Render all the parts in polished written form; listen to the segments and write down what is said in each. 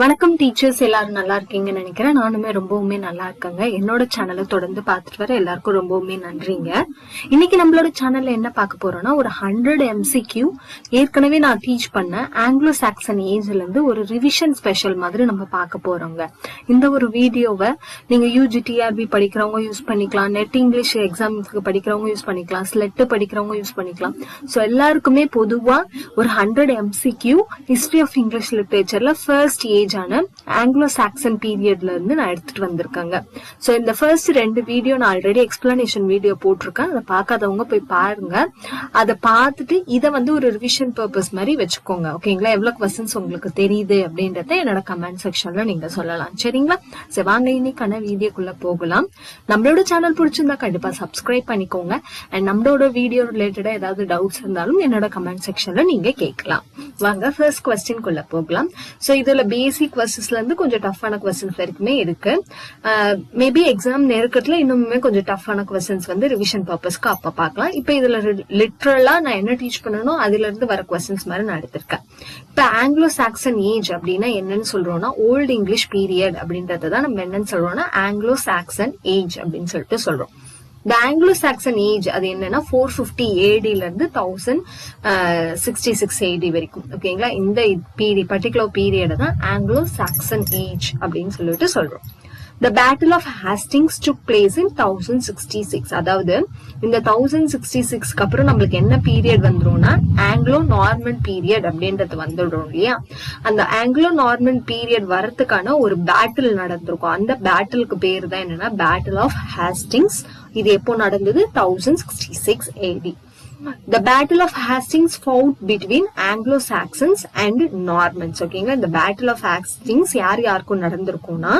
வணக்கம் டீச்சர்ஸ், எல்லாரும் நல்லா இருக்கீங்கன்னு நினைக்கிறேன். நானுமே ரொம்பவுமே நல்லா இருக்கேங்க. என்னோட சேனலை தொடர்ந்து பார்த்துட்டு வர எல்லாருக்கும் ரொம்பவுமே நன்றிங்க. இன்னைக்கு நம்மளோட சேனல்ல என்ன பார்க்க போறோம்னா, ஒரு 100 MCQ ஏற்கனவே நான் டீச் பண்ண ஆங்கிலோ சாக்சன் ஏஜ்ல இருந்து ஒரு ரிவிஷன் ஸ்பெஷல் மாதிரி நம்ம பார்க்க போறோங்க. இந்த ஒரு வீடியோவை நீங்க UG TRB படிக்கிறவங்க யூஸ் பண்ணிக்கலாம், நெட் இங்கிலீஷ் எக்ஸாமுக்கு படிக்கிறவங்க யூஸ் பண்ணிக்கலாம், ஸ்லெட் படிக்கிறவங்க யூஸ் பண்ணிக்கலாம். ஸோ எல்லாருக்குமே பொதுவா ஒரு 100 MCQ ஹிஸ்டரி ஆஃப் இங்கிலீஷ் லிட்ரேச்சர்ல ஃபர்ஸ்ட் ஏஜ் ஆங்கிலோ சாக்சன் பீரியட்ல இருந்து நான் எடுத்துட்டு வந்திருக்கேங்க. சோ இந்த ஃபர்ஸ்ட் 2 வீடியோ நான் ஆல்ரெடி எக்ஸ்பிளனேஷன் வீடியோ போட்டிருக்கேன். அதை பார்க்காதவங்க போய் பாருங்க. அதை பார்த்துட்டு இதை ஒரு ரிவிஷன் பர்பஸ் மாதிரி வச்சுக்கோங்க. ஓகேங்களா? எவ்வளவு கொஸ்டின்ஸ் உங்களுக்கு தெரியுது அப்படின்றத என்னோட கமெண்ட் செக்ஷன்ல நீங்க சொல்லலாம். சரிங்களா? சரி, வாங்க இன்னைக்கான வீடியோக்குள்ள போகலாம். நம்மளோட சேனல் பிடிச்சிருந்தா கண்டிப்பா சப்ஸ்கிரைப் பண்ணிக்கோங்க. அண்ட் நம்மளோட வீடியோ ரிலேட்டடா ஏதாவது டவுட்ஸ் இருந்தாலும் என்னோட கமெண்ட் செக்ஷன்ல நீங்க கேட்கலாம். வாங்க ஃபர்ஸ்ட் கொஸ்டின் குள்ள போகலாம். சோ இதுல பேசிக் கொஸ்டின்ஸ்ல இருந்து கொஞ்சம் டஃப்பான கொஸ்டின்ஸ் வரைக்குமே இருக்கு. மேபி எக்ஸாம் நெருக்கத்துல இன்னுமே கொஞ்சம் டஃப்பான கொஸ்டின்ஸ் ரிவிஷன் பர்பஸ்க்கு அப்ப பார்க்கலாம். இப்ப இதுல லிட்ரலா நான் என்ன டீச் பண்ணணும் அதுல இருந்து வர கொஸ்டின்ஸ் மாதிரி நான் எடுத்திருக்கேன். இப்ப ஆங்கிலோ சாக்சன் ஏஜ் அப்படின்னா என்னன்னு சொல்றோம்னா, ஓல்டு இங்கிலீஷ் பீரியட் அப்படின்றதான் நம்ம என்னன்னு சொல்றோம்னா ஆங்கிலோ சாக்சன் ஏஜ் அப்படின்னு சொல்லிட்டு சொல்றோம். இந்த ஆங்கிலோ சாக்சன் ஏஜ் அது என்னன்னா 450 AD ல இருந்து 1066 AD வரைக்கும். ஓகேங்களா? இந்த பர்டிகுலர் பீரியட் தான் ஆங்கிலோ சாக்சன் ஏஜ் அப்படின்னு சொல்லிட்டு சொல்றோம். The Battle of Hastings took place in 1066. அதாவது இந்த 1066க்கு அப்புறம் நம்மளுக்கு என்ன பீரியட் வந்துரும்னா ஆங்கிலோ நார்மன் பீரியட் அப்படின்றது வந்துடும் இல்லையா? அந்த ஆங்கிலோ நார்மன் பீரியட் வரதுக்கான ஒரு பேட்டில் நடந்திருக்கும். அந்த பேட்டிலுக்கு பேரு தான் என்னன்னா பேட்டில் ஆஃப் ஹாஸ்டிங்ஸ். இது எப்போ நடந்தது? 1066 AD. The Battle of Hastings fought between Anglo-Saxons and Normans. ஓகேங்களா? இந்த Battle of Hastings யாருக்கும் நடந்திருக்கும்னா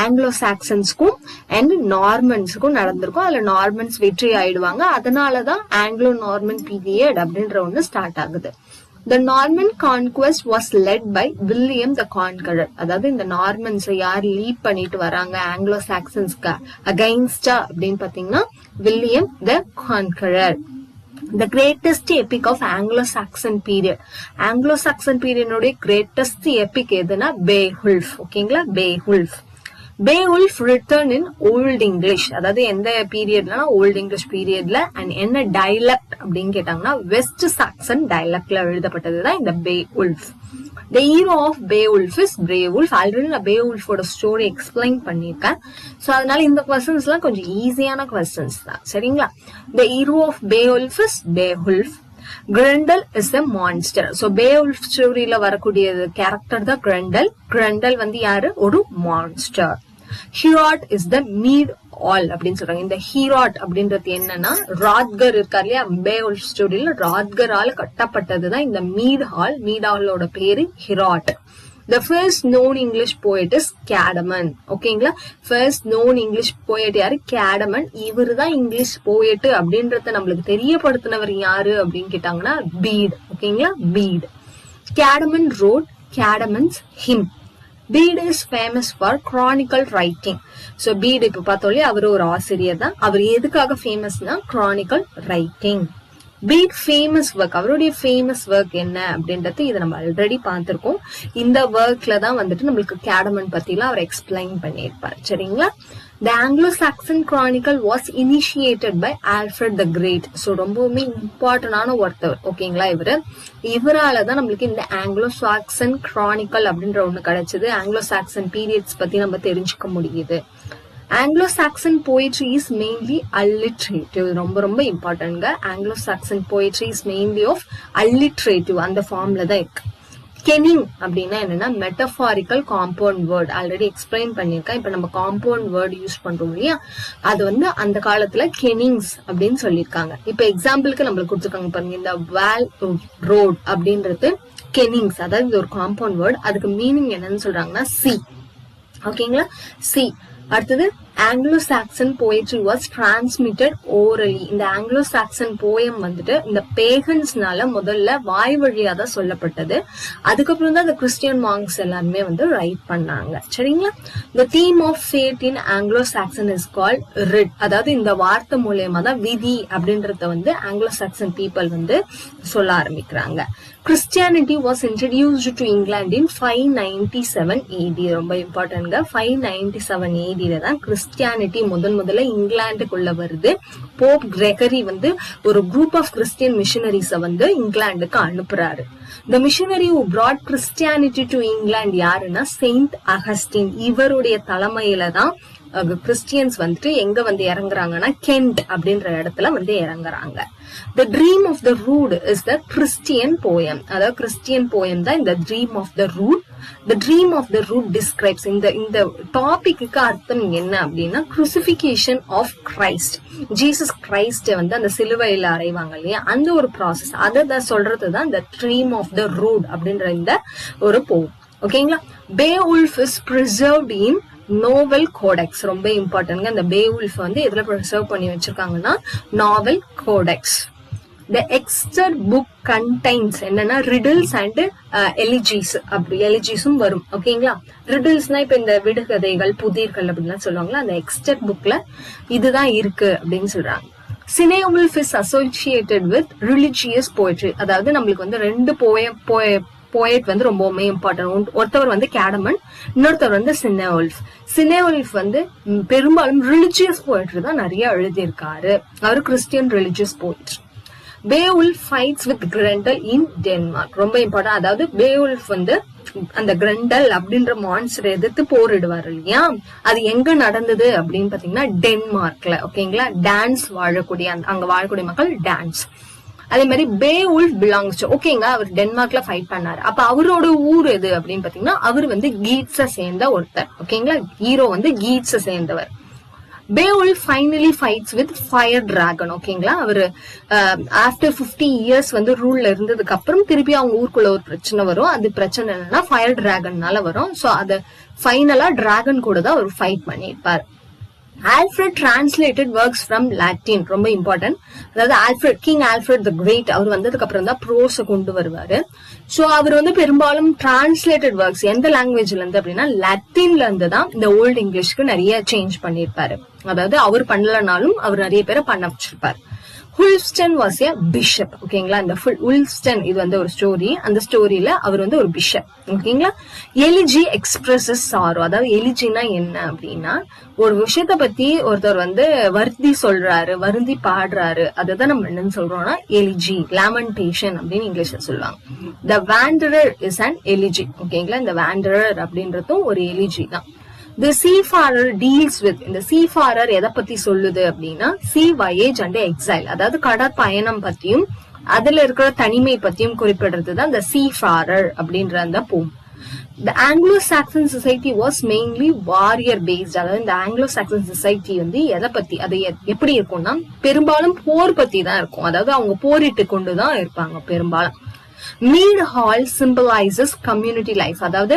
Anglo-Saxonsக்கும் and Normansக்கும் நடந்திருக்கும். அதுல Normans வெற்றி ஆயிடுவாங்க. அதனாலதான் Anglo-Norman period அப்படின்ற ஒண்ணு ஸ்டார்ட் ஆகுது. The Norman conquest was led by William the Conqueror. அதாவது இந்த நார்மன்ஸ் யார் லீட் பண்ணிட்டு வராங்க ஆங்கிலோ சாக்சன்ஸ்க்கு அகைன்ஸ்டா அப்படின்னு பாத்தீங்கன்னா William the conqueror. The greatest epic of Anglo-Saxon period. Anglo-Saxon period greatest epic எதுனா Beowulf. ஓகேங்களா? Beowulf. Beowulf written in Old English. அதாவது எந்த பீரியட்னா ஓல்ட் இங்கிலீஷ் பீரியட்ல. அண்ட் என்ன டைலக்ட் அப்படின்னு கேட்டாங்கன்னா வெஸ்ட் சாக்சன் டைலக்ட்ல எழுதப்பட்டதுதான் இந்த Beowulf. The hero of Beowulf is Beowulf. Already நான் Beowulfோட ஸ்டோரி எக்ஸ்பிளைன் பண்ணிருக்கேன். சோ அதனால இந்த கொஸ்டின்ஸ் எல்லாம் கொஞ்சம் ஈஸியான கொஸ்டின்ஸ் தான். சரிங்களா? The hero of Beowulf is Beowulf. Grendel is a monster. So Beowulf ஸ்டோரியில வரக்கூடிய கேரக்டர் தான் Grendel. Grendel யாரு? ஒரு monster. Heorot is the mead hall அப்படின்னு சொல்றாங்க. இந்த ஹீராட் அப்படின்றது என்னன்னா ராத்கர் இருக்கார் இல்லையா? Beowulf ஸ்டோரியில ராத்கரால கட்டப்பட்டதுதான் இந்த மீட் ஹால். மீட் ஹாலோட பேரு ஹீராட். The first known English poet is Caedmon. ஓகேங்களா? ஃபர்ஸ்ட் known English poet யாரு? Caedmon. இவரு தான் இங்கிலீஷ் போயட் அப்படின்றத நம்மளுக்கு தெரியப்படுத்தினவர் யாரு அப்படின்னு கேட்டாங்கன்னா Bede. ஓகேங்களா? Bede. Caedmon wrote Caedmon's hymn. Bede is famous for chronicle writing. So Bede இப்ப பார்த்தோம்ல, அவரு ஒரு ஆசிரியர் தான். அவர் எதுக்காக ஃபேமஸ்னா chronicle writing. Bede famous work, அவருடைய ஃபேமஸ் ஒர்க் என்ன அப்படின்றது இதை நம்ம ஆல்ரெடி பார்த்திருக்கோம். இந்த ஒர்க்ல தான் நம்மளுக்கு கேடமன் பத்திலாம் அவர் எக்ஸ்பிளைன் பண்ணியிருப்பார். சரிங்களா? The Anglo-Saxon Chronicle was initiated by Alfred the Great. So ரொம்பவுமே இம்பார்ட்டன்டான ஒருத்தர். ஓகேங்களா? இவராலதான் நம்மளுக்கு இந்த Anglo-Saxon Chronicle அப்படின்ற ஒண்ணு கிடைச்சது. Anglo-Saxon periods பத்தி நம்ம தெரிஞ்சுக்க முடியுது. Anglo-Saxon poetry is mainly alliterative. ரொம்ப இம்பார்ட்டன்ட்ங்க. Anglo-Saxon poetry is mainly of alliterative. அந்த ஃபார்ம்ல தான் இருக்கு. கெனிங் அப்படின்னா என்னன்னா மெட்டபாரிக்கல் காம்பவுண்ட் வேர்ட். ஆல்ரெடி எக்ஸ்பிளைன் பண்ணிருக்கேன். இப்ப நம்ம காம்பவுண்ட் வேர்ட் யூஸ் பண்றோம் இல்லையா? அது அந்த காலத்துல கெனிங்ஸ் அப்படின்னு சொல்லியிருக்காங்க. இப்ப எக்ஸாம்பிளுக்கு நம்மளுக்கு கொடுத்துருக்காங்க பாருங்க. இந்த வால் ரோட் அப்படின்றது கெனிங்ஸ். அதாவது இது ஒரு காம்பவுண்ட் வேர்ட். அதுக்கு மீனிங் என்னன்னு சொல்றாங்கன்னா சி. ஓகேங்களா? சி. அடுத்தது Anglo-Saxon poetry was transmitted orally. இந்த Anglo-Saxon poem இந்த பேகன்ஸ்னால முதல்ல வாய் வழியா தான் சொல்லப்பட்டது. அதுக்கப்புறம் தான் இந்த கிறிஸ்டியன் மாங்க்ஸ் எல்லாருமே ரைட் பண்ணாங்க. சரிங்களா? The theme of fate in Anglo-Saxon is called writ. அதாவது இந்த வார்த்தை மூலமா தான் விதி அப்படின்றத Anglo-Saxon people சொல்ல ஆரம்பிக்கிறாங்க. Christianity was introduced to England in 597 AD. ரொம்ப இம்பார்ட்டன்ட்ங்க. 597 AD தான் கிறிஸ்டியானிட்டி முதல்ல இங்கிலாந்துக்குள்ள வருது. போப் கிரெகரி வந்து ஒரு குரூப் ஆஃப் கிறிஸ்டியன் மிஷனரிஸ வந்து இங்கிலாந்துக்கு அனுப்புறாரு. The missionary who brought Christianity to England யாருன்னா செயின்ட் அகஸ்டின். இவருடைய தலைமையில தான் கிறிஸ்டியன்ஸ் வந்துட்டு எங்க வந்து இறங்குறாங்கன்னா கென்ட் அப்படின்ற இடத்துல வந்து இறங்குறாங்க. The dream of the rood is the Christian poem. அதாவது கிறிஸ்டியன் போயம் தான் இந்த dream of the rood. The dream of the rood describes இந்த டாபிக்கு அர்த்தம் என்ன அப்படின்னா crucifixion of Christ. ஜீசஸ் கிரைஸ்ட வந்து அந்த சிலுவையில அறைவாங்க இல்லையா, அந்த ஒரு ப்ராசஸ் அதை சொல்றதுதான் இந்த dream of the rood அப்படின்ற இந்த ஒரு போயம். ஓகேங்களா. Beowulf is preserved in novel codex. ரொம்ப இம்பார்ட்டன்ட். அந்த பேவுல்ஃப் வந்து எதுல ப்ரிசர்வ் பண்ணி வச்சிருக்காங்கன்னா நாவல் codex. The Exeter book contains என்னன்னா riddles and elegies. அப்படி எலிஜிஸும் வரும். ஓகேங்களா. ரிடில்ஸ்னா இப்ப இந்த விடுகதைகள் புதிர்கள் அப்படின்லாம் சொல்லுவாங்களா, அந்த Exeter bookல இதுதான் இருக்கு அப்படின்னு சொல்றாங்க. Ceneolf is associated with religious poetry. அதாவது நம்மளுக்கு வந்து ரெண்டு போயட் வந்து ரொம்பவுமே இம்பார்ட்டன்ட். ஒருத்தவர் வந்து கேடமன், இன்னொருத்தவர் வந்து சினேவல்ஃப். சினேவல்ஃப் வந்து பெரும்பாலும் ரிலிஜியஸ் போயட்ரி தான் நிறைய எழுதியிருக்காரு. அவர் Christian religious poetry. Beowulf fights with Grendel in Denmark. ரொம்ப இம்பார்ட்டன்ட். அதாவது Beowulf வந்து அந்த கிரெண்டல் அப்படின்ற மான்ஸ்டர் எதிர்த்து போரிடுவார் இல்லையா, அது எங்க நடந்தது அப்படின்னு பாத்தீங்கன்னா டென்மார்க்ல. ஓகேங்களா. டான்ஸ் வாழக்கூடிய அங்க வாழக்கூடிய மக்கள் டான்ஸ். அதே மாதிரி Beowulf belongs to, ஓகேங்க, அவர் டென்மார்க்ல ஃபைட் பண்ணாரு. அப்ப அவரோட ஊர் எது அப்படின்னு பாத்தீங்கன்னா அவர் வந்து கீட்ஸ சேர்ந்த ஒருத்தர். ஓகேங்களா. ஹீரோ வந்து கீட்ஸ சேர்ந்தவர். Beowulf finally fights with fire dragon. ஓகேங்களா. அவரு ஆஃப்டர் 50 இயர்ஸ் வந்து ரூல்ல இருந்ததுக்கு அப்புறம் திருப்பி அவங்க ஊருக்குள்ள ஒரு பிரச்சனை வரும். அது பிரச்சனை என்னன்னா ஃபயர் டிராகன்னால வரும். சோ அது ஃபைனலா டிராகன் கூட தான் அவர் ஃபைட் பண்ணிருப்பார். Alfred translated works from Latin. ரொம்ப இம்பார்ட்டன்ட். அதாவது கிங் ஆல்ஃபிரட் தி கிரேட் அவர் வந்ததுக்கு அப்புறம் தான் ப்ரோஸ கொண்டு வருவாரு. சோ அவர் வந்து பெரும்பாலும் டிரான்ஸ்லேட்டட் ஒர்க்ஸ் எந்த லாங்குவேஜ்ல இருந்து அப்படின்னா லத்தீன்ல இருந்து தான் இந்த ஓல்டு இங்கிலீஷ்க்கு நிறைய சேஞ்ச் பண்ணிருப்பாரு. அதாவது அவர் பண்ணலனாலும் அவர் நிறைய பேரை பண்ண வச்சிருப்பாரு. Wulfstan was a bishop. ஓகேங்களா. இந்த Wulfstan இது வந்து ஒரு ஸ்டோரி. அந்த ஸ்டோரியில அவர் வந்து ஒரு பிஷப். ஓகேங்களா. எலிஜி எக்ஸ்பிரஸஸ் சாரோ. அதாவது எலிஜினா என்ன அப்படின்னா ஒரு விஷயத்த பத்தி ஒருத்தர் வந்து வருந்தி பாடுறாரு. அதுதான் நம்ம என்னன்னு சொல்றோம்னா எலிஜி, லேமெண்டேஷன் அப்படின்னு இங்கிலீஷ்ல சொல்லுவாங்க. The wanderer is an elegy. ஓகேங்களா. இந்த wanderer அப்படின்றதும் ஒரு எலிஜி தான். The seafarer deals with, இந்த seafarer எதை பத்தி சொல்லுது அப்படின்னா sea voyage and exile. அதாவது கடற்பயணம் பத்தியும் அதுல இருக்கிற தனிமை பத்தியும் குறிப்பிடுறதுதான் the seafarer அப்படின்ற அந்த போம். The Anglo-Saxon society was mainly warrior based. அதாவது இந்த Anglo-Saxon society வந்து எதை பத்தி, அது எப்படி இருக்கும்னா பெரும்பாலும் போர் பத்தி தான் இருக்கும். அதாவது அவங்க போரிட்டு கொண்டுதான் இருப்பாங்க பெரும்பாலும். Meet hall symbolises community life. அதாவது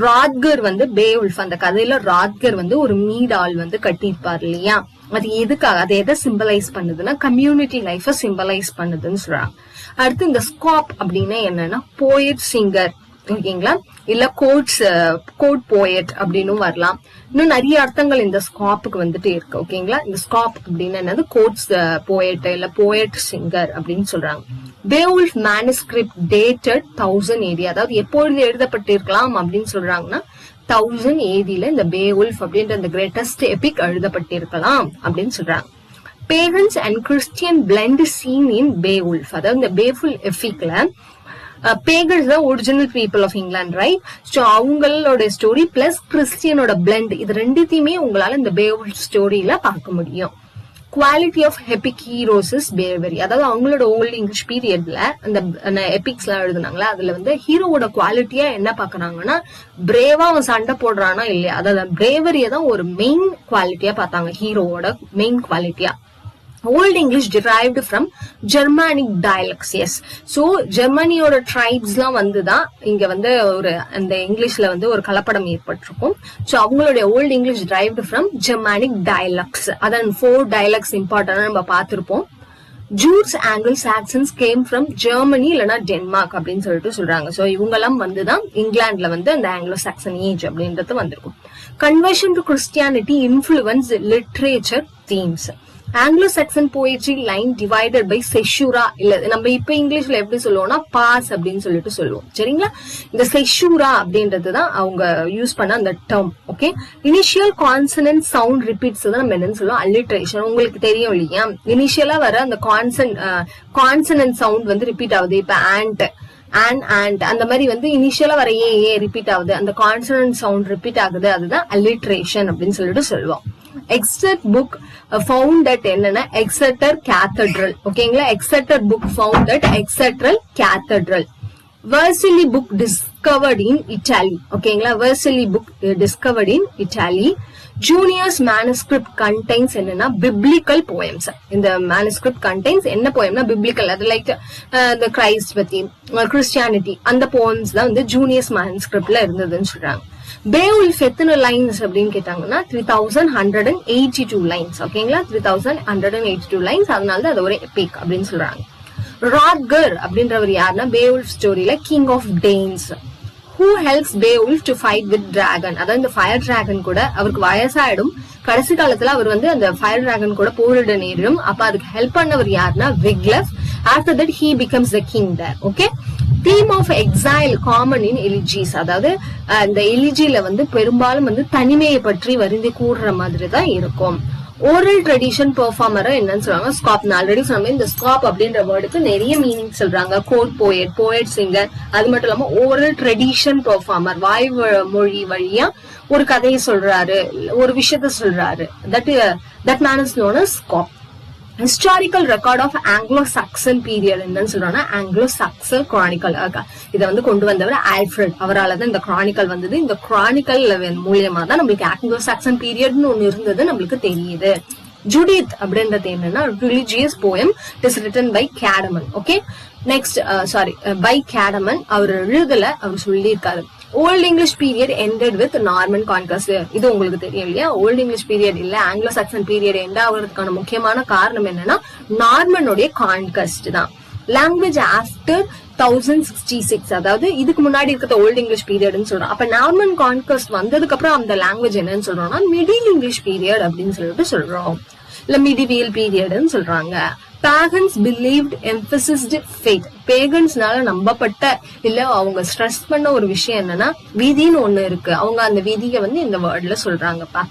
ராத்கர் வந்து Beowulf அந்த கதையில ராத்கர் வந்து ஒரு மீட் ஹால் வந்து கட்டியிருப்பார் இல்லையா, அது எதுக்காக, அது எதை சிம்பலைஸ் பண்ணுதுன்னா கம்யூனிட்டி லைஃப சிம்பலைஸ் பண்ணுதுன்னு சொல்றாங்க. அடுத்து இந்த ஸ்காப் அப்படின்னா என்னன்னா போயட் சிங்கர். ஓகேங்களா. இல்ல கோட் போயட் அப்படின்னு வரலாம். இன்னும் நிறைய அர்த்தங்கள் இந்த ஸ்காப்புக்கு வந்துட்டு இருக்கு. ஓகேங்களா. இந்த ஸ்காப் அப்படின்னு என்னது கோட்ஸ் போயட் இல்ல போயட் சிங்கர் அப்படின்னு சொல்றாங்க. Beowulf manuscript dated 1000 AD. அதாவது எப்பொழுது எழுதப்பட்டிருக்கலாம் அப்படின்னு சொல்றாங்கன்னா 1000 AD-ல இந்த Beowulf அப்படின்ற இந்த கிரேட்டஸ்ட் எபிக் எழுதப்பட்டிருக்கலாம் அப்படின்னு சொல்றாங்க. Pagans and Christian blend seen in Beowulf. அதாவது இந்த Beowulf எபிக்ல பேகன்ஸ் தான் original people of England, right? So அவங்களோட ஸ்டோரி பிளஸ் கிறிஸ்டியனோட பிளெண்ட், இது ரெண்டுத்தையுமே உங்களால இந்த Beowulf ஸ்டோரியில பார்க்க முடியும். Quality of epic heroes is bravery. அதாவது அவங்களோட ஓல்டு இங்கிலீஷ் பீரியட்ல அந்த எபிக்ஸ் எல்லாம் எழுதுனாங்களா, அதுல வந்து ஹீரோவோட குவாலிட்டியா என்ன பாக்குறாங்கன்னா பிரேவா அவன் சண்டை போடுறானா இல்லையா, அதாவது பிரேவரியை தான் ஒரு மெயின் குவாலிட்டியா பார்த்தாங்க, ஹீரோவோட மெயின் குவாலிட்டியா. Old English derived from Germanic dialects. Yes. So ஜெர்மனியோட ட்ரைப்ஸ்லாம் வந்துதான் இங்க வந்து ஒரு அந்த இங்கிலீஷ்ல வந்து ஒரு கலப்படம் ஏற்பட்டிருக்கும். சோ அவங்களுடைய old English derived from Germanic dialects. அதான் 4 dialects இம்பார்ட்டன்டா நம்ம பார்த்திருப்போம். Jutes Anglo-Saxons came from Germany இல்லனா டென்மார்க் அப்படின்னு சொல்லிட்டு சொல்றாங்க. சோ இவங்க எல்லாம் வந்துதான் இங்கிலாந்துல வந்து அந்த Anglo-Saxon age அப்படின்றது வந்திருக்கும். Conversion to Christianity influenced literature themes. Anglo-Saxon poetry line divided by caesura இல்ல நம்ம இப்ப இங்கிலீஷ்ல எப்படி சொல்லுவோம்னா பாஸ் அப்படின்னு சொல்லிட்டு சொல்லுவோம் சரிங்களா. இந்த caesura அப்படின்றதுதான் அவங்க யூஸ் பண்ண அந்த term. Okay, initial consonant sound repeats தான் நம்ம என்னன்னு சொல்லுவோம் அல்லிட்ரேஷன். உங்களுக்கு தெரியும் இல்லையா, இனிஷியலா வர அந்த கான்சனன்ட் சவுண்ட் வந்து ரிப்பீட் ஆகுது. இப்ப ஆண்ட் and அந்த மாதிரி வந்து இனிஷியலா வர ஏ ரிப்பீட் ஆகுது, அந்த கான்சனன்ட் சவுண்ட் ரிப்பீட் ஆகுது, அதுதான் அல்லிட்ரேஷன் அப்படின்னு சொல்லிட்டு சொல்லுவோம். Exeter book found at என்னன்னா Exeter Cathedral. ஓகேங்களா, Exeter book found at Exeter Cathedral. Vercelli book discovered in Italy. ஓகேங்களா, Vercelli book discovered in Italy. Junior's manuscript contains என்னன்னா biblical poems. இந்த manuscript contains என்ன poemனா biblical, அது like the Christ பத்தி Christianity அந்த poems தான் வந்து Junior's manuscriptல இருந்ததுன்னு சொல்றாங்க. Beowulf எத்தனை லைன்ஸ் அப்படின்னு கேட்டாங்கன்னா 3182 லைன்ஸ். ஓகேங்களா, 3182 லைன்ஸ். அதனால தான் அது ஒரு எபிக் அப்படின்னு சொல்றாங்க. ராட்கர் அப்படின்றவர் யாருன்னா Beowulf ஸ்டோரியில king of Danes. Who helps Beowulf to fight with dragon? அதாவது இந்த ஃபயர் டிராகன் கூட அவருக்கு வயசாயிடும். கடைசி காலத்துல அவர் வந்து அந்த ஃபயர் டிராகன் கூட போரிட நேரிடும். அப்ப அதுக்கு ஹெல்ப் பண்ணவர் யாருன்னா Wiglaf. After that he becomes the king there. Okay, theme of exile common in elegies. அதாவது இந்த எலிஜில வந்து பெரும்பாலும் வந்து தனிமையை பற்றி வருந்தி கூறுற மாதிரி தான் இருக்கும். ஓரல் ட்ரெடிஷன் பெர்ஃபார்மர் என்னன்னு சொல்றாங்க ஸ்காப். நான் ஆல்ரெடி சொன்ன இந்த ஸ்காப் அப்படின்ற வேர்டுக்கு நிறைய மீனிங் சொல்றாங்க. கோட் போயட், போயட் சிங்கர், அது மட்டும் இல்லாம ஓரல் ட்ரெடிஷன் பெர்ஃபார்மர், வாய் மொழி வழியா ஒரு கதையை சொல்றாரு, ஒரு விஷயத்த சொல்றாரு. That man is known as scop. Historical record of Anglo-Saxon period என்னன்னு சொல்றாங்கன்னா ஆங்கிலோ-சாக்சன் கிரானிக்கல். இதை வந்து கொண்டு வந்தவர் ஆல்ஃபிரட். அவரால் தான் இந்த கிரானிக்கல் வந்தது. இந்த கிரானிக்கல் மூலியமா தான் நம்மளுக்கு ஆங்கிலோ-சாக்சன் பீரியட்னு ஒண்ணு இருந்தது நம்மளுக்கு தெரியுது. ஜுடித் அப்படின்றது என்னன்னா religious poem. It is written by Caedmon. Okay, next by Caedmon. அவர் எழுதல, அவர் சொல்லியிருக்காரு. Old English period ended with Norman conquest. இது உங்களுக்கு தெரியும் இல்லையா, ஓல்ட் இங்கிலீஷ் பீரியட் இல்ல ஆங்கிலோ சாக்சன் பீரியட் எண்ட் ஆகுறதுக்கான முக்கியமான காரணம் என்னன்னா நார்மனுடைய கான்கஸ்ட் தான். லாங்குவேஜ் ஆஃப்டர் 1066, அதாவது இதுக்கு முன்னாடி இருக்கிற ஓல்ட் இங்கிலீஷ் பீரியட்னு சொல்றோம். அப்ப நார்மன் கான்கஸ்ட் வந்ததுக்கு அப்புறம் அந்த லாங்குவேஜ் என்னன்னு சொல்றோம்னா மிடில் இங்கிலீஷ் பீரியட் அப்படின்னு சொல்லிட்டு சொல்றோம், இல்ல மிடிவியல் பீரியட்னு சொல்றாங்க. Pagans believed emphasized faith. பேகன்ஸ்னால நம்பப்பட்ட இல்ல அவங்க ஸ்ட்ரெஸ் பண்ண ஒரு விஷயம் என்னன்னா விதின்னு ஒண்ணு இருக்கு. அவங்க அந்த விதியை வந்து இந்த வேர்ட்ல சொல்றாங்கப்பா.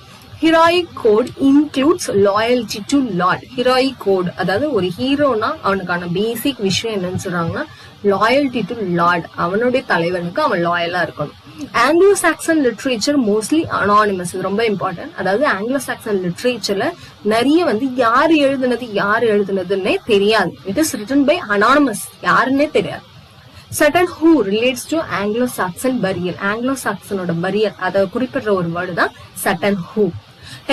Heroic code includes loyalty to lord. Heroic code அதாவது ஒரு ஹீரோனா அவனுக்கான பேசிக் விஷயம் என்னன்னு சொல்றாங்கன்னா லாயல்டி டு லார்ட். அவனுடைய தலைவனுக்கு அவன் லாயலா இருக்கணும். Anglo Saxon literature mostly anonymous. இது ரொம்ப இம்பார்ட்டன்ட். அதாவது ஆங்கிலோ சாக்சன் லிட்ரேச்சர்ல நிறைய வந்து யாரு எழுதுனதுன்னே தெரியாது. It is written by anonymous, யாருன்னே தெரியாது. Sutton Hoo relates to Anglo Saxon burial. Anglo சாக்சனோட பரியல் அதை குறிப்பிடுற ஒரு வேர்டு தான் Sutton Hoo.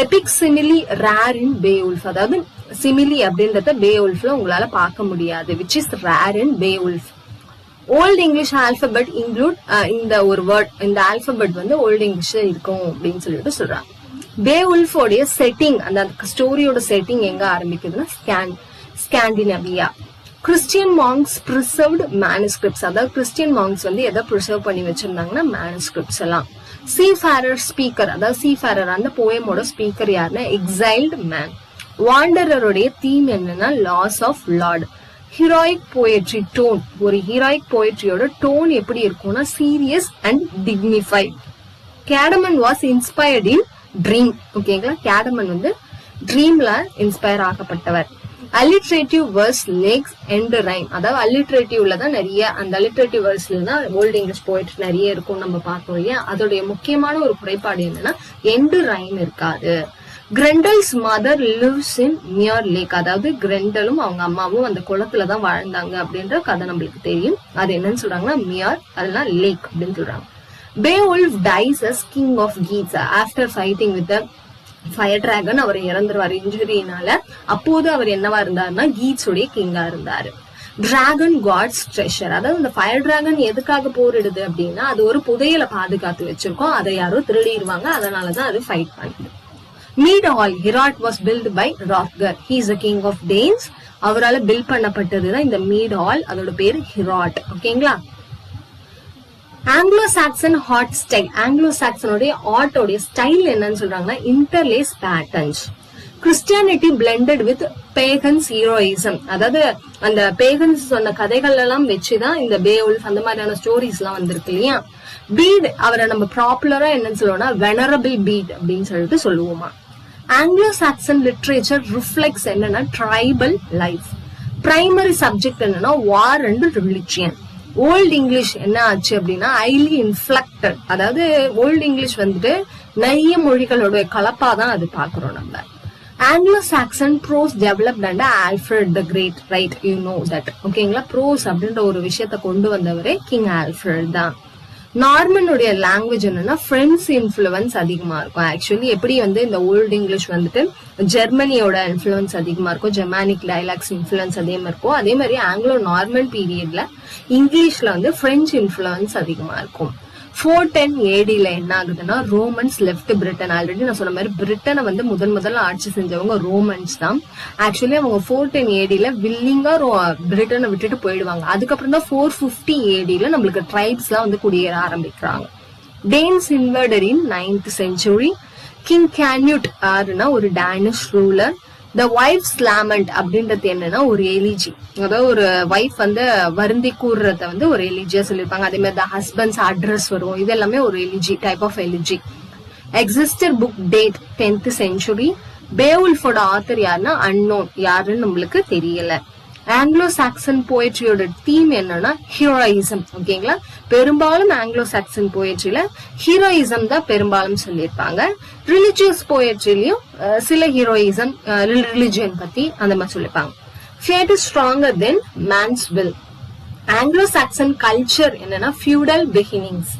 Epic simile rare in Beowulf. அதாவது சிமிலி அப்படின்றத பேவுல்ஃப்ல உங்களால பார்க்க முடியாது. Which is rare in Beowulf. Old English alphabet include இந்த ஒரு வேர்ட், இந்த ஆல்பபெட் வந்து ஓல்ட் இங்கிலீஷ்ல இருக்கும் அப்படின்னு சொல்லிட்டு சொல்றாங்க. பேவுல்ஃபோடைய செட்டிங், அந்த ஸ்டோரியோட செட்டிங் எங்க ஆரம்பிக்குதுன்னா Scandinavia. Christian monks preserved manuscripts. அதாவது கிறிஸ்டியன் மாங்க்ஸ் வந்து எதை பிரிசர்வ் பண்ணி வச்சிருந்தாங்கன்னா மேனுஸ்கிரிப்ட்ஸ் எல்லாம். சீஃபேரர் ஸ்பீக்கர், அதாவது சீஃபேரர் அந்த போயமோட ஸ்பீக்கர் யாருன்னா எக்ஸைல்டு மேன். வாண்டரருடைய தீம் என்னன்னா loss of lord. Heroic poetry tone, ஒரு ஹீரோயிக் போயட்ரியோட டோன் எப்படி இருக்கும்னா serious and dignified. Caedmon was inspired in dream. ஓகேங்களா, கேடமன் வந்து ட்ரீம்ல இன்ஸ்பயர் ஆகப்பட்டவர். Alliterative verse lacks end rhyme. அதாவது அல்லிட்ரேட்டிவ்ல தான் நிறைய, அந்த அல்லிட்ரேட்டிவ் வேர்ஸ்ல தான் ஓல்ட் இங்கிலீஷ் போயட்ரி நிறைய இருக்கும் நம்ம பார்த்தோம் இல்லையா. அதோடைய முக்கியமான ஒரு குறைபாடு என்னன்னா எண்ட் ரைம் இருக்காது. Grendel's mother lives in near lake. அதாவது கிரெண்டலும் அவங்க அம்மாவும் அந்த குளத்துலதான் வாழ்ந்தாங்க அப்படின்ற கதை நம்மளுக்கு தெரியும். அது என்னன்னு சொல்றாங்கன்னா மியர், அதெல்லாம் லேக் அப்படின்னு சொல்றாங்க. Beowulf dies as king of Geats after fighting with the fire dragon. அவர் இறந்துருவாரு இன்ஜுரினால. அப்போது அவர் என்னவா இருந்தாருன்னா கீட்ஸ் உடைய கிங்கா இருந்தாரு. Dragon guards treasure. அதாவது இந்த ஃபயர் டிராகன் எதுக்காக போரிடுது அப்படின்னா அது ஒரு புதையலை பாதுகாத்து வச்சிருக்கோம், அதை யாரோ திருடிடுவாங்க, அதனாலதான் அது ஃபைட் பண்ணுது. Mead hall Heorot was built by Hrothgar. He is the king of Danes. அவரால் பில்ட் பண்ணப்பட்டதுதான் இந்த மீட் ஹால். அதோட பேரு ஹிராட். ஓகேங்களா. Anglo Saxon art style. Anglo சாக்சனுடைய ஆர்ட்டோடைய ஸ்டைல் என்னன்னு சொல்றாங்கன்னா interlace patterns. Christianity blended with pagans heroism. அதாவது அந்த பேகன்ஸ் சொன்ன கதைகள் எல்லாம் வச்சுதான் இந்த பேவுல்ஃப் அந்த மாதிரியான ஸ்டோரிஸ் எல்லாம் வந்திருக்கு இல்லையா. பீட் அவரை நம்ம பாப்புலரா என்னன்னு சொல்லுவோம்னா வெனரபிள் பீட் அப்படின்னு சொல்லிட்டு சொல்லுவோமா. ஆங்கிலோ சாக்சன் லிட்ரேச்சர் ரிஃப்ளெக்ட்ஸ் என்னன்னா ட்ரைபல் லைஃப். பிரைமரி சப்ஜெக்ட் என்னன்னா war and religion. Old English என்ன ஆச்சு அப்படின்னா ஹைலி இன்ஃபிளக்டட். அதாவது ஓல்ட் இங்கிலீஷ் வந்துட்டு நிறைய மொழிகளோட கலப்பாதான் அது பாக்குறோம் நம்ம. Anglo Saxon prose developed and Alfred the great, right, you know that, ஓகேங்களா. ப்ரோஸ் அப்படின்ற ஒரு விஷயத்த கொண்டு வந்தவரே கிங் ஆல்ஃபிரட் தான். நார்மனுடைய லாங்குவேஜ் என்னன்னா பிரெஞ்சு இன்ஃபுளுன்ஸ் அதிகமா இருக்கும். ஆக்சுவலி எப்படி வந்து இந்த ஓல்டு இங்கிலீஷ் வந்துட்டு ஜெர்மனியோட இன்ஃபுளுன்ஸ் அதிகமா இருக்கும், ஜெர்மானிக் டயலாக்ஸ் இன்ஃபுளுன்ஸ் அதே மாதிரி இருக்கும். அதே மாதிரி ஆங்கிலோ நார்மன் பீரியட்ல இங்கிலீஷ்ல வந்து பிரெஞ்சு இன்ஃபுளுன்ஸ் அதிகமா இருக்கும். 410 AD என்ன ஆகுதுன்னா ரோமன்ஸ் லெஃப்ட் பிரிட்டன். ஆல்ரெடி நான் சொன்ன மாதிரி பிரிட்டனை வந்து முதல்ல ஆட்சி செஞ்சவங்க ரோமன்ஸ் தான். ஆக்சுவலி அவங்க 410 AD வில்லிங்கா பிரிட்டனை விட்டுட்டு போயிடுவாங்க. அதுக்கப்புறம் தான் 450 AD நம்மளுக்கு ட்ரைப்ஸ் எல்லாம் வந்து குடியேற ஆரம்பிக்கிறாங்க. டேன்ஸ் இன்வெர்டர் இன் 9th century. கிங் கேன்யூட் யாருன்னா ஒரு டேனிஷ் ரூலர். த வைஃப்ஸ் லேமெண்ட் அப்படின்றது என்னன்னா ஒரு எலிஜி, அதாவது ஒரு வைஃப் வந்து வருந்தி கூறுறத வந்து ஒரு எலிஜியா சொல்லியிருப்பாங்க. அதே மாதிரி த ஹஸ்பண்ட்ஸ் அட்ரஸ் வரும், இது எல்லாமே ஒரு elegy, type of elegy. Exeter book date 10th century. பேவுல்ஃபோட ஆத்தர் யாருன்னா அன்னோன், யாருன்னு நம்மளுக்கு தெரியல. ஆங்கிலோ சாக்சன் போயட்ரியோட தீம் என்னன்னா ஹீரோயிசம், ஓகேங்களா. பெரும்பாலும் ஆங்கிலோ சாக்சன் போயட்ரியில ஹீரோயிசம் தான் பெரும்பாலும் சொல்லியிருப்பாங்க. ரிலிஜியஸ் போயட்ரிலையும் சில ஹீரோயிசம் ரிலிஜியன் பத்தி அந்த மாதிரி சொல்லியிருப்பாங்க. Fate is stronger than man's will. Anglo Saxon culture என்னன்னா feudal beginnings.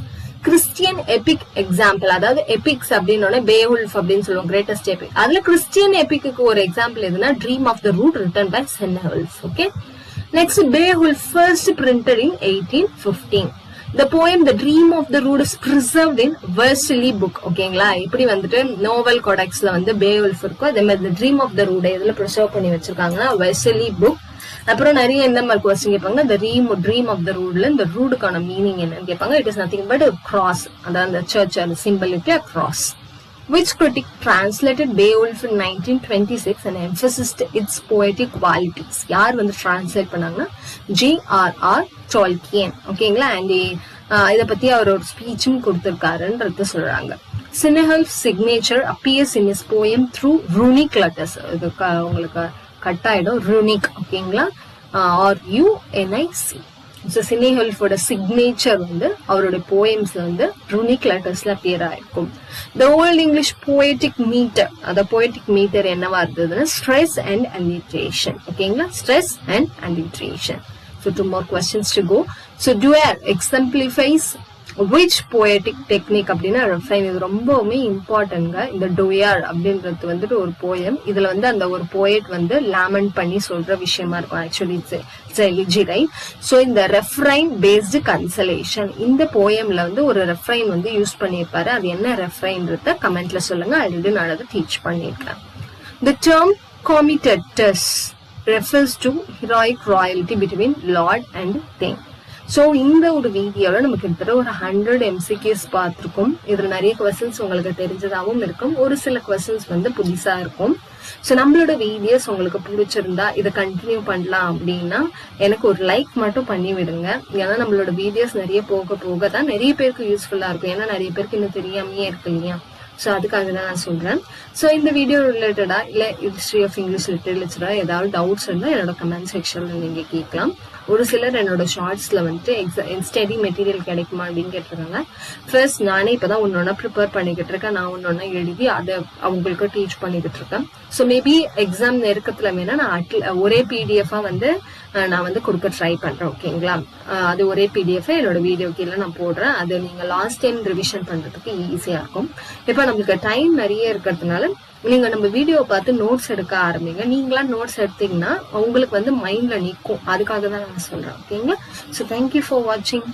Christian epic example, அதாவது எபிக்ஸ் அப்படின்னு பேவுல்ஃப் அப்படின்னு சொல்லுவோம், கிரேட்டஸ்ட் எபிக். அதுல கிறிஸ்டியன் எபிக்கு ஒரு எக்ஸாம்பிள் எதுனா dream of the rood written by Cynewulf. Okay, next Beowulf first printed in 1815. The poem The Dream of the Rood is preserved in Vercelli book, ஓகேங்களா. இப்படி வந்துட்டு நோவல் கோடெக்ஸ்ல வந்து பேவுல்ஃப் இருக்கும், அதே மாதிரி The Dream of the Rood எதுல preserve பண்ணி வச்சிருக்காங்கன்னா Vercelli book. அப்புறம் நிறைய எந்த மாதிரி கொஸ்டின் கேட்பாங்க, இந்த ட்ரீம் ஆஃப் த ரூட்ல இந்த ரூடுக்கான மீனிங் என்னன்னு கேட்பாங்க. It is nothing but cross, அதாவது அந்த சர்ச் அந்த சிம்பலுக்கு cross. Which critic translated Beowulf in 1926 and emphasized its poetic qualities? யார் வந்து டிரான்ஸ்லேட் பண்ணாங்கன்னா J.R.R. Tolkien, ஓகேங்களா. அண்ட் இத பத்தி அவர் ஒரு ஸ்பீச்சும் கொடுத்திருக்காருன்றது சொல்றாங்க. Sennehal's signature appears in his poem through runic letters. இது உங்களுக்கு கட் ஆயிடும், ரூனிக், ஓகேங்களா, RUNIC. ஸோ சென்னஹுல்ஃபோட சிக்னேச்சர் வந்து அவருடைய போயம்ஸ்ல வந்து ரூனிக் லெட்டர்ஸ்ல அப்பியர் ஆயிருக்கும். The old English poetic metre, அந்த போயட்டிக் மீட்டர் என்னவா இருந்ததுன்னா ஸ்ட்ரெஸ் அண்ட் அல்லிட்ரேஷன், ஓகேங்களா, stress and alliteration. So 2 more questions to go. So duer exemplifies which poetic technique அப்படின்னா ரெஃப்ரைன். இது ரொம்பவுமே இம்பார்ட்டன்ட்ங்க. இந்த டோயார் அப்படின்றது வந்துட்டு ஒரு போயம். இதுல வந்து அந்த ஒரு போயட் வந்து லேமண்ட் பண்ணி சொல்ற விஷயமா இருக்கும். Actually it's எலிஜி, right. சோ இந்த ரெஃப்ரைன் பேஸ்டு கன்சலேஷன், இந்த போயம்ல வந்து ஒரு ரெஃப்ரைன் வந்து யூஸ் பண்ணிருப்பாரு. அது என்ன ரெஃப்ரைன்றத கமெண்ட்ல சொல்லுங்க. ஆல்ரெடி நான் அதை டீச் பண்ணிருக்கேன். The term comitatus refers to heroic royalty between lord and king. So இந்த ஒரு வீடியோல நமக்கு கிட்டத்தட்ட ஒரு 100 MCQs பார்த்திருக்கோம். இதுல நிறைய கொஸ்டின்ஸ் உங்களுக்கு தெரிஞ்சதாகவும் இருக்கும், ஒரு சில கொஸ்டின்ஸ் வந்து புதுசா இருக்கும். சோ நம்மளோட வீடியோஸ் உங்களுக்கு பிடிச்சிருந்தா இதை கண்டினியூ பண்ணலாம் அப்படின்னா எனக்கு ஒரு லைக் மட்டும் பண்ணி விடுங்க. ஏன்னா நம்மளோட வீடியோஸ் நிறைய போக போக தான் நிறைய பேருக்கு யூஸ்ஃபுல்லா இருக்கும். ஏன்னா நிறைய பேருக்கு இன்னும் தெரியாமையே இருக்கு இல்லையா. சோ அதுக்காக தான் நான் சொல்றேன். சோ இந்த வீடியோ ரிலேட்டடா இல்ல ஹிஸ்டரி ஆஃப் இங்கிலீஷ் லிட்டரேச்சரா ஏதாவது டவுட்ஸ் இருந்தா என்னோட கமெண்ட் செக்ஷன்ல நீங்க கேட்கலாம். ஒரு சிலர் என்னோட ஷார்ட்ஸ்ல வந்துட்டு ஸ்டடி மெட்டீரியல் கிடைக்குமா அப்படின்னு கேட்டிருக்காங்க. ஃபர்ஸ்ட் நானே இப்பதான் ஒன்னொன்னா ப்ரிப்பேர் பண்ணிக்கிட்டு இருக்கேன். நான் ஒன்னொன்னா எழுதி அதை அவங்களுக்கு டீச் பண்ணிக்கிட்டு இருக்கேன். ஸோ மேபி எக்ஸாம் நெருக்கத்துல வேணா நான் ஒரே பிடிஎஃபா வந்து நான் வந்து கொடுக்க ட்ரை பண்றேன், ஓகேங்களா. அது ஒரே பிடிஎஃப் என்னோட வீடியோ கீழே நான் போடுறேன். அது நீங்க லாஸ்ட் டைம் ரிவிஷன் பண்றதுக்கு ஈஸியா இருக்கும். இப்ப நம்மளுக்கு டைம் நிறைய இருக்கிறதுனால நீங்க நம்ம வீடியோ பார்த்து நோட்ஸ் எடுக்க ஆரம்பிங்க. நீங்களா நோட்ஸ் எடுத்தீங்கன்னா உங்களுக்கு வந்து மைண்ட்ல நிற்கும். அதுக்காக தான் நான் சொல்றேன், ஓகேங்களா. ஸோ தேங்க்யூ ஃபார் வாட்சிங்.